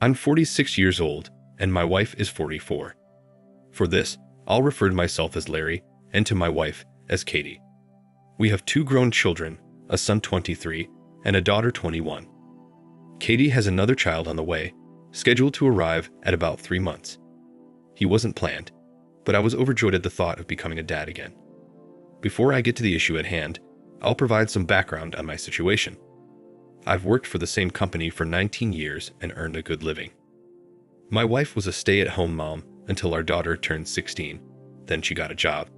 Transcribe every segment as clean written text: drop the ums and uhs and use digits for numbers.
I'm 46 years old, and my wife is 44. For this, I'll refer to myself as Larry and to my wife as Katie. We have 2 grown children, a son 23 and a daughter 21. Katie has another child on the way, scheduled to arrive at about 3 months. He wasn't planned, but I was overjoyed at the thought of becoming a dad again. Before I get to the issue at hand, I'll provide some background on my situation. I've worked for the same company for 19 years and earned a good living. My wife was a stay-at-home mom until our daughter turned 16. Then she got a job.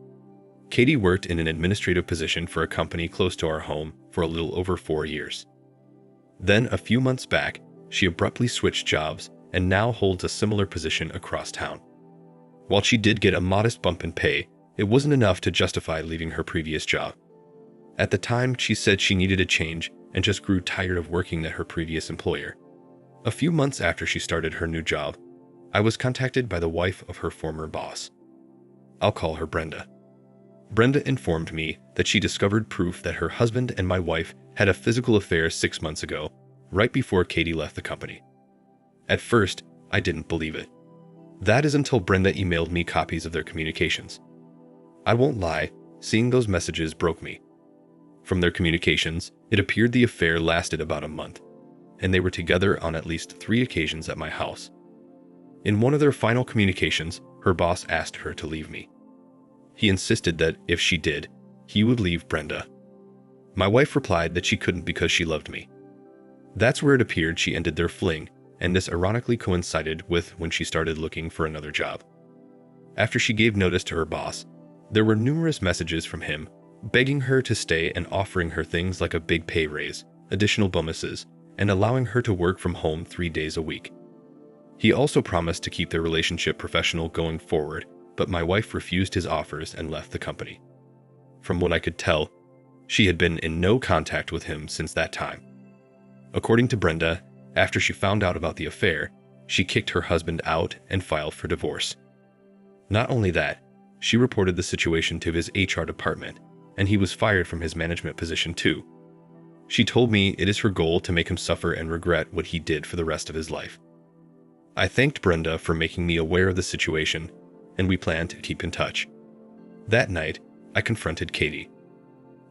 Katie worked in an administrative position for a company close to our home for a little over 4 years. Then, a few months back, she abruptly switched jobs and now holds a similar position across town. While she did get a modest bump in pay, it wasn't enough to justify leaving her previous job. At the time, she said she needed a change and just grew tired of working at her previous employer. A few months after she started her new job, I was contacted by the wife of her former boss. I'll call her Brenda. Brenda informed me that she discovered proof that her husband and my wife had a physical affair 6 months ago, right before Katie left the company. At first, I didn't believe it. That is until Brenda emailed me copies of their communications. I won't lie, seeing those messages broke me. From their communications, it appeared the affair lasted about a month, and they were together on at least 3 occasions at my house. In one of their final communications, her boss asked her to leave me. He insisted that if she did, he would leave Brenda. My wife replied that she couldn't because she loved me. That's where it appeared she ended their fling, and this ironically coincided with when she started looking for another job. After she gave notice to her boss, there were numerous messages from him begging her to stay and offering her things like a big pay raise, additional bonuses, and allowing her to work from home 3 days a week. He also promised to keep their relationship professional going forward, but my wife refused his offers and left the company. From what I could tell, she had been in no contact with him since that time. According to Brenda, after she found out about the affair, she kicked her husband out and filed for divorce. Not only that, she reported the situation to his HR department, and he was fired from his management position too. She told me it is her goal to make him suffer and regret what he did for the rest of his life. I thanked Brenda for making me aware of the situation, and we planned to keep in touch. That night, I confronted Katie.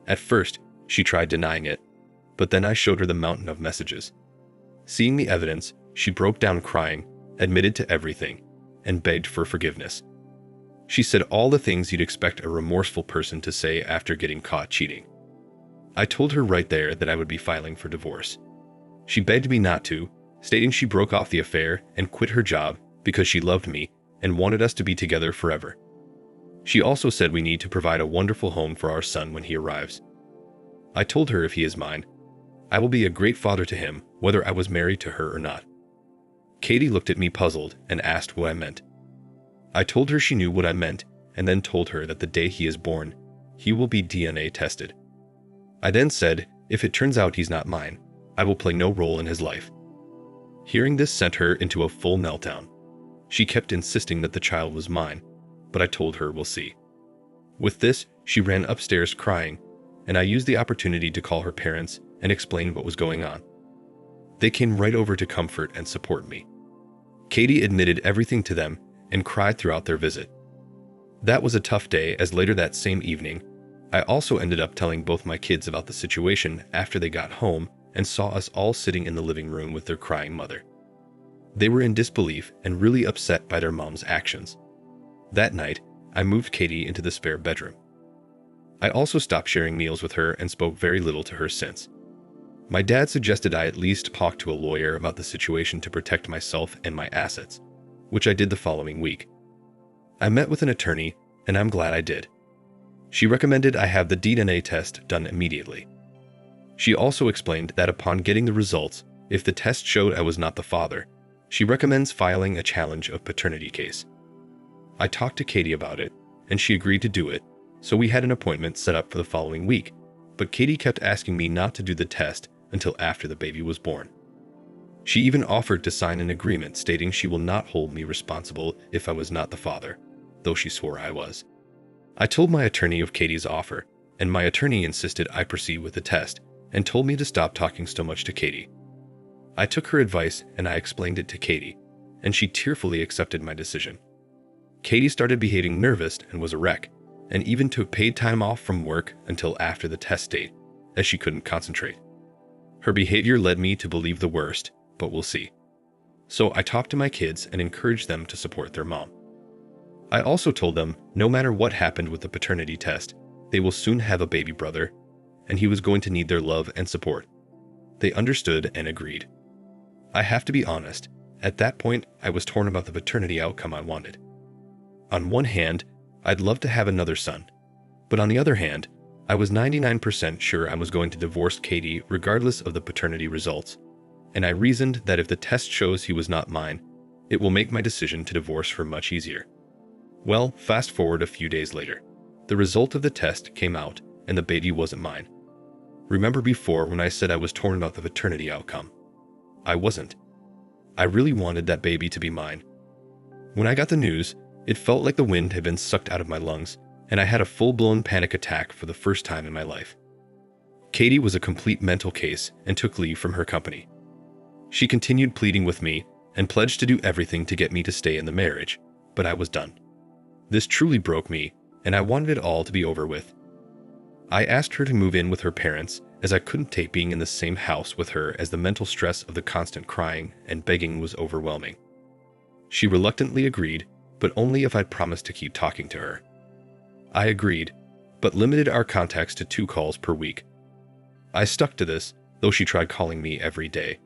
At first, she tried denying it, but then I showed her the mountain of messages. Seeing the evidence, she broke down crying, admitted to everything, and begged for forgiveness. She said all the things you'd expect a remorseful person to say after getting caught cheating. I told her right there that I would be filing for divorce. She begged me not to, stating she broke off the affair and quit her job because she loved me and wanted us to be together forever. She also said we need to provide a wonderful home for our son when he arrives. I told her if he is mine, I will be a great father to him, whether I was married to her or not. Katie looked at me puzzled and asked what I meant. I told her she knew what I meant, and then told her that the day he is born, he will be DNA tested. I then said, if it turns out he's not mine, I will play no role in his life. Hearing this sent her into a full meltdown. She kept insisting that the child was mine, but I told her we'll see. With this, she ran upstairs crying, and I used the opportunity to call her parents and explain what was going on. They came right over to comfort and support me. Katie admitted everything to them and cried throughout their visit. That was a tough day, as later that same evening, I also ended up telling both my kids about the situation after they got home and saw us all sitting in the living room with their crying mother. They were in disbelief and really upset by their mom's actions. That night, I moved Katie into the spare bedroom. I also stopped sharing meals with her and spoke very little to her since. My dad suggested I at least talk to a lawyer about the situation to protect myself and my assets, which I did the following week. I met with an attorney, and I'm glad I did. She recommended I have the DNA test done immediately. She also explained that upon getting the results, if the test showed I was not the father, she recommends filing a challenge of paternity case. I talked to Katie about it, and she agreed to do it, so we had an appointment set up for the following week, but Katie kept asking me not to do the test until after the baby was born. She even offered to sign an agreement stating she will not hold me responsible if I was not the father, though she swore I was. I told my attorney of Katie's offer, and my attorney insisted I proceed with the test and told me to stop talking so much to Katie. I took her advice and I explained it to Katie, and she tearfully accepted my decision. Katie started behaving nervous and was a wreck, and even took paid time off from work until after the test date, as she couldn't concentrate. Her behavior led me to believe the worst, but we'll see. So I talked to my kids and encouraged them to support their mom. I also told them no matter what happened with the paternity test, they will soon have a baby brother, and he was going to need their love and support. They understood and agreed. I have to be honest, at that point I was torn about the paternity outcome I wanted. On one hand, I'd love to have another son, but on the other hand, I was 99% sure I was going to divorce Katie regardless of the paternity results, and I reasoned that if the test shows he was not mine, it will make my decision to divorce her much easier. Well, fast forward a few days later. The result of the test came out, and the baby wasn't mine. Remember before when I said I was torn about the paternity outcome? I wasn't. I really wanted that baby to be mine. When I got the news, it felt like the wind had been sucked out of my lungs, and I had a full-blown panic attack for the first time in my life. Katie was a complete mental case and took leave from her company. She continued pleading with me and pledged to do everything to get me to stay in the marriage, but I was done. This truly broke me, and I wanted it all to be over with. I asked her to move in with her parents, as I couldn't take being in the same house with her, as the mental stress of the constant crying and begging was overwhelming. She reluctantly agreed, but only if I'd promised to keep talking to her. I agreed, but limited our contacts to 2 calls per week. I stuck to this, though she tried calling me every day,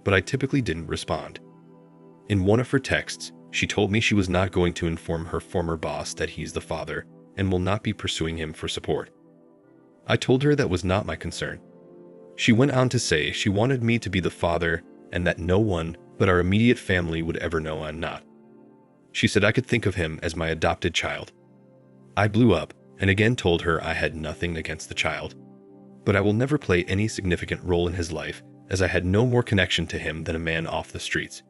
but I typically didn't respond. In one of her texts, she told me she was not going to inform her former boss that he's the father and will not be pursuing him for support. I told her that was not my concern. She went on to say she wanted me to be the father and that no one but our immediate family would ever know I'm not. She said I could think of him as my adopted child. I blew up and again told her I had nothing against the child, but I will never play any significant role in his life, as I had no more connection to him than a man off the streets.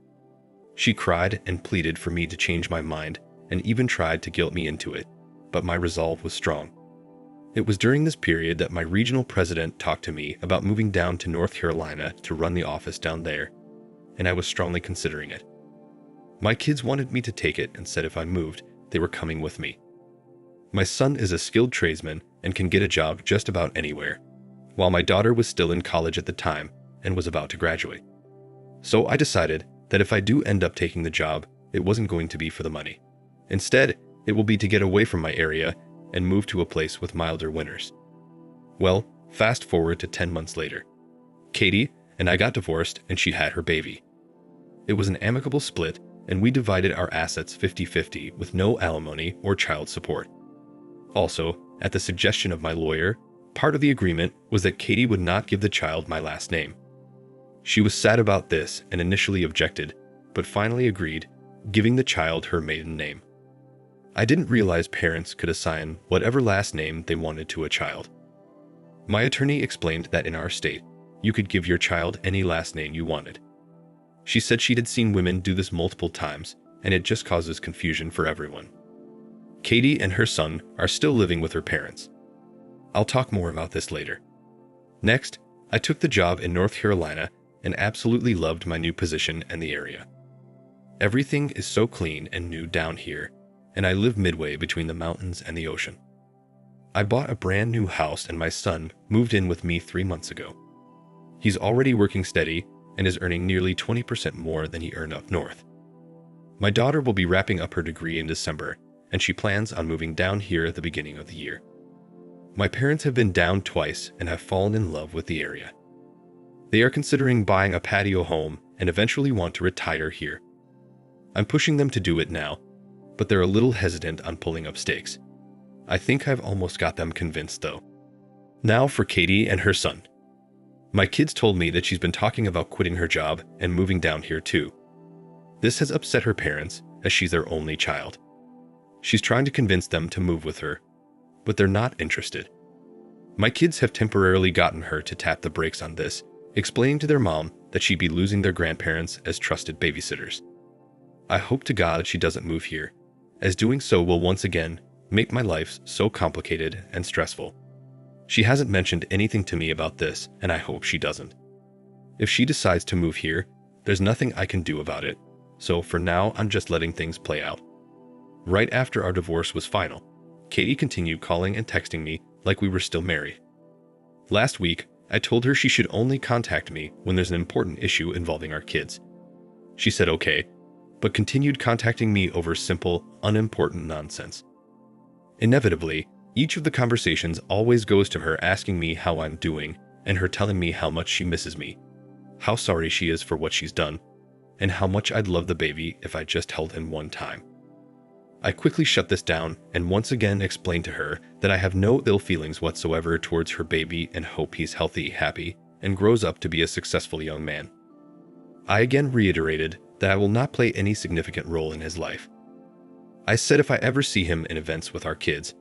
She cried and pleaded for me to change my mind and even tried to guilt me into it, but my resolve was strong. It was during this period that my regional president talked to me about moving down to North Carolina to run the office down there, and I was strongly considering it. My kids wanted me to take it and said if I moved, they were coming with me. My son is a skilled tradesman and can get a job just about anywhere, while my daughter was still in college at the time and was about to graduate. So I decided that if I do end up taking the job, it wasn't going to be for the money. Instead, it will be to get away from my area and move to a place with milder winters. Well, fast forward to 10 months later. Katie and I got divorced and she had her baby. It was an amicable split and we divided our assets 50-50 with no alimony or child support. Also, at the suggestion of my lawyer, part of the agreement was that Katie would not give the child my last name. She was sad about this and initially objected, but finally agreed, giving the child her maiden name. I didn't realize parents could assign whatever last name they wanted to a child. My attorney explained that in our state, you could give your child any last name you wanted. She said she had seen women do this multiple times, and it just causes confusion for everyone. Katie and her son are still living with her parents. I'll talk more about this later. Next, I took the job in North Carolina and absolutely loved my new position and the area. Everything is so clean and new down here, and I live midway between the mountains and the ocean. I bought a brand new house and my son moved in with me 3 months ago. He's already working steady and is earning nearly 20% more than he earned up north. My daughter will be wrapping up her degree in December, and she plans on moving down here at the beginning of the year. My parents have been down twice and have fallen in love with the area. They are considering buying a patio home and eventually want to retire here. I'm pushing them to do it now, but they're a little hesitant on pulling up stakes. I think I've almost got them convinced though. Now for Katie and her son. My kids told me that she's been talking about quitting her job and moving down here too. This has upset her parents, as she's their only child. She's trying to convince them to move with her, but they're not interested. My kids have temporarily gotten her to tap the brakes on this, explaining to their mom that she'd be losing their grandparents as trusted babysitters. I hope to God she doesn't move here, as doing so will once again make my life so complicated and stressful. She hasn't mentioned anything to me about this, and I hope she doesn't. If she decides to move here, there's nothing I can do about it. So for now, I'm just letting things play out. Right after our divorce was final, Katie continued calling and texting me like we were still married. Last week, I told her she should only contact me when there's an important issue involving our kids. She said okay, but continued contacting me over simple, unimportant nonsense. Inevitably, each of the conversations always goes to her asking me how I'm doing and her telling me how much she misses me, how sorry she is for what she's done, and how much I'd love the baby if I just held him one time. I quickly shut this down and once again explained to her that I have no ill feelings whatsoever towards her baby and hope he's healthy, happy, and grows up to be a successful young man. I again reiterated that I will not play any significant role in his life. I said if I ever see him in events with our kids,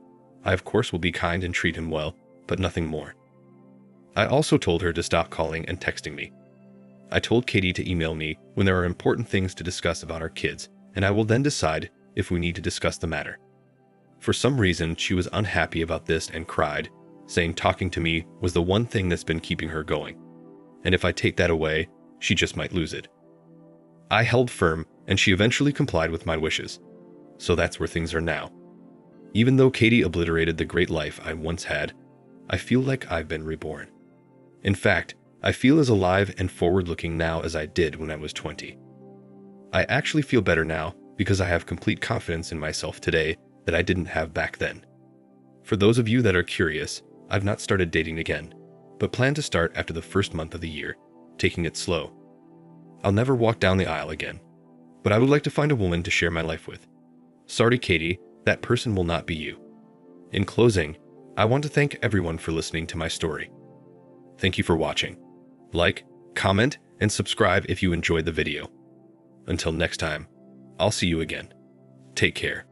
I of course will be kind and treat him well, but nothing more. I also told her to stop calling and texting me. I told Katie to email me when there are important things to discuss about our kids, and I will then decide if we need to discuss the matter. For some reason, she was unhappy about this and cried, saying talking to me was the one thing that's been keeping her going, and if I take that away, she just might lose it. I held firm, and she eventually complied with my wishes. So that's where things are now. Even though Katie obliterated the great life I once had, I feel like I've been reborn. In fact, I feel as alive and forward-looking now as I did when I was 20. I actually feel better now because I have complete confidence in myself today that I didn't have back then. For those of you that are curious, I've not started dating again, but plan to start after the first month of the year, taking it slow. I'll never walk down the aisle again, but I would like to find a woman to share my life with. Sorry, Katie, that person will not be you. In closing, I want to thank everyone for listening to my story. Thank you for watching. Like, comment, and subscribe if you enjoyed the video. Until next time, I'll see you again. Take care.